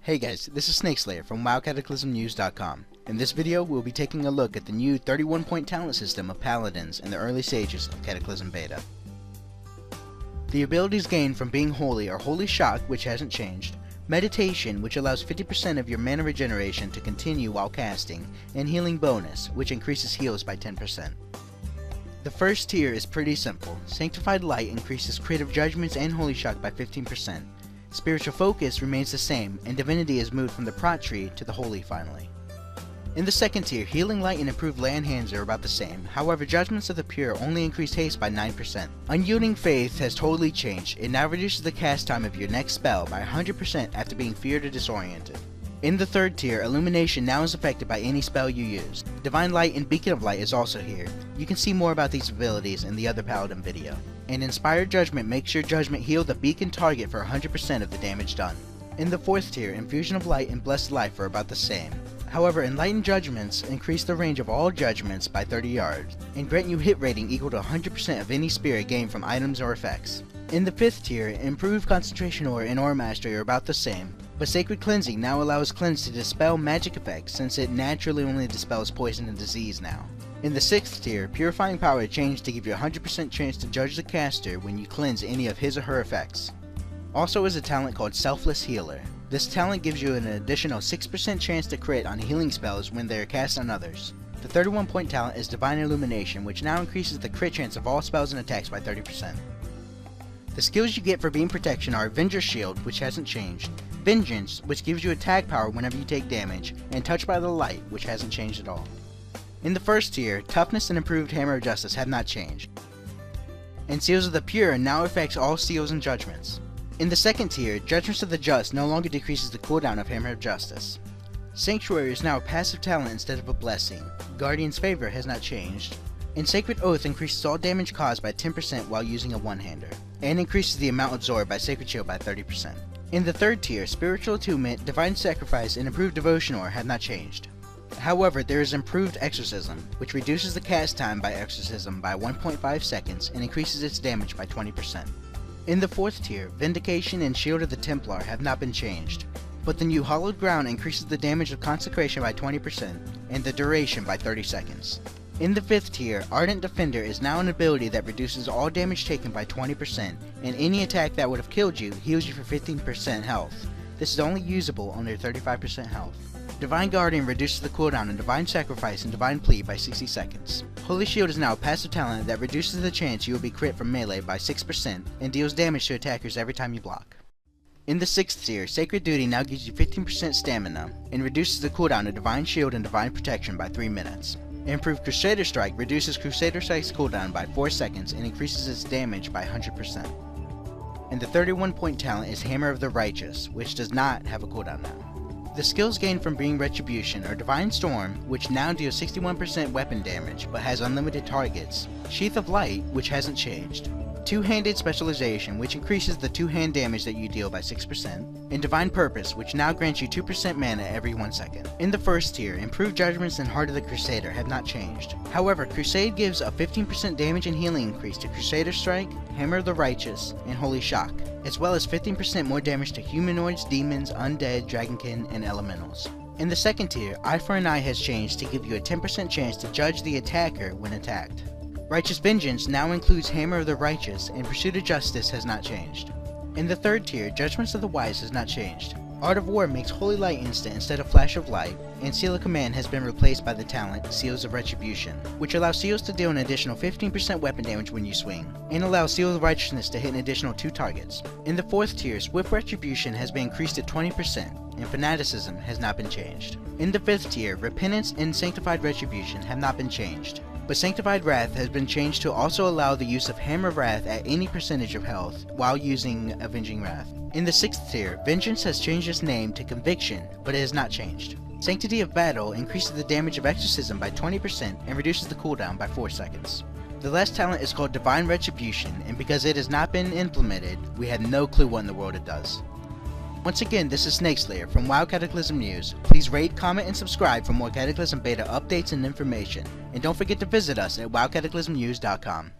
Hey guys, this is Snakeslayer from CataclysmNews.com. In this video, we'll be taking a look at the new 31-point talent system of Paladins in the early stages of Cataclysm Beta. The abilities gained from being holy are Holy Shock, which hasn't changed, Meditation, which allows 50% of your mana regeneration to continue while casting, and Healing Bonus, which increases heals by 10%. The first tier is pretty simple. Sanctified Light increases Creative Judgments and Holy Shock by 15%. Spiritual Focus remains the same, and Divinity is moved from the Prot tree to the Holy finally. In the second tier, Healing Light and Improved Lay on Hands are about the same, however Judgments of the Pure only increase haste by 9%. Unyielding Faith has totally changed. It now reduces the cast time of your next spell by 100% after being feared or disoriented. In the third tier, Illumination now is affected by any spell you use. Divine Light and Beacon of Light is also here. You can see more about these abilities in the other Paladin video. And Inspired Judgment makes your judgment heal the beacon target for 100% of the damage done. In the fourth tier, Infusion of Light and Blessed Life are about the same. However, Enlightened Judgments increase the range of all judgments by 30 yards, and grant you hit rating equal to 100% of any spirit gained from items or effects. In the fifth tier, Improved Concentration Aura and Aura Mastery are about the same, but Sacred Cleansing now allows Cleanse to dispel magic effects since it naturally only dispels poison and disease now. In the sixth tier, Purifying Power changed to give you a 100% chance to judge the caster when you cleanse any of his or her effects. Also is a talent called Selfless Healer. This talent gives you an additional 6% chance to crit on healing spells when they are cast on others. The 31-point talent is Divine Illumination, which now increases the crit chance of all spells and attacks by 30%. The skills you get for Beam Protection are Avenger's Shield, which hasn't changed, Vengeance, which gives you attack power whenever you take damage, and Touched by the Light, which hasn't changed at all. In the first tier, Toughness and Improved Hammer of Justice have not changed, and Seals of the Pure now affects all seals and judgments. In the second tier, Judgments of the Just no longer decreases the cooldown of Hammer of Justice. Sanctuary is now a passive talent instead of a blessing, Guardian's Favor has not changed, and Sacred Oath increases all damage caused by 10% while using a one-hander, and increases the amount absorbed by Sacred Shield by 30%. In the third tier, Spiritual Attunement, Divine Sacrifice, and Improved Devotion Aura have not changed. However, there is Improved Exorcism, which reduces the cast time by Exorcism by 1.5 seconds and increases its damage by 20%. In the fourth tier, Vindication and Shield of the Templar have not been changed, but the new Hallowed Ground increases the damage of Consecration by 20% and the duration by 30 seconds. In the fifth tier, Ardent Defender is now an ability that reduces all damage taken by 20%, and any attack that would have killed you heals you for 15% health. This is only usable under 35% health. Divine Guardian reduces the cooldown on Divine Sacrifice and Divine Plea by 60 seconds. Holy Shield is now a passive talent that reduces the chance you will be crit from melee by 6% and deals damage to attackers every time you block. In the sixth tier, Sacred Duty now gives you 15% stamina and reduces the cooldown of Divine Shield and Divine Protection by 3 minutes. Improved Crusader Strike reduces Crusader Strike's cooldown by 4 seconds and increases its damage by 100%. And the 31-point talent is Hammer of the Righteous, which does not have a cooldown now. The skills gained from being Retribution are Divine Storm, which now deals 61% weapon damage but has unlimited targets, Sheath of Light, which hasn't changed, Two-Handed Specialization, which increases the two-hand damage that you deal by 6%, and Divine Purpose, which now grants you 2% mana every 1 second. In the first tier, Improved Judgments and Heart of the Crusader have not changed. However, Crusade gives a 15% damage and healing increase to Crusader Strike, Hammer of the Righteous, and Holy Shock, as well as 15% more damage to humanoids, demons, undead, dragonkin, and elementals. In the second tier, Eye for an Eye has changed to give you a 10% chance to judge the attacker when attacked. Righteous Vengeance now includes Hammer of the Righteous, and Pursuit of Justice has not changed. In the third tier, Judgments of the Wise has not changed. Art of War makes Holy Light instant instead of Flash of Light, and Seal of Command has been replaced by the talent Seals of Retribution, which allows Seals to deal an additional 15% weapon damage when you swing, and allows Seal of Righteousness to hit an additional 2 targets. In the fourth tier, Swift Retribution has been increased to 20%, and Fanaticism has not been changed. In the fifth tier, Repentance and Sanctified Retribution have not been changed, but Sanctified Wrath has been changed to also allow the use of Hammer of Wrath at any percentage of health while using Avenging Wrath. In the sixth tier, Vengeance has changed its name to Conviction, but it has not changed. Sanctity of Battle increases the damage of Exorcism by 20% and reduces the cooldown by 4 seconds. The last talent is called Divine Retribution, and because it has not been implemented, we have no clue what in the world it does. Once again, this is Snakeslayer from Cataclysm News. Please rate, comment, and subscribe for more Cataclysm Beta updates and information. And don't forget to visit us at CataclysmNews.com.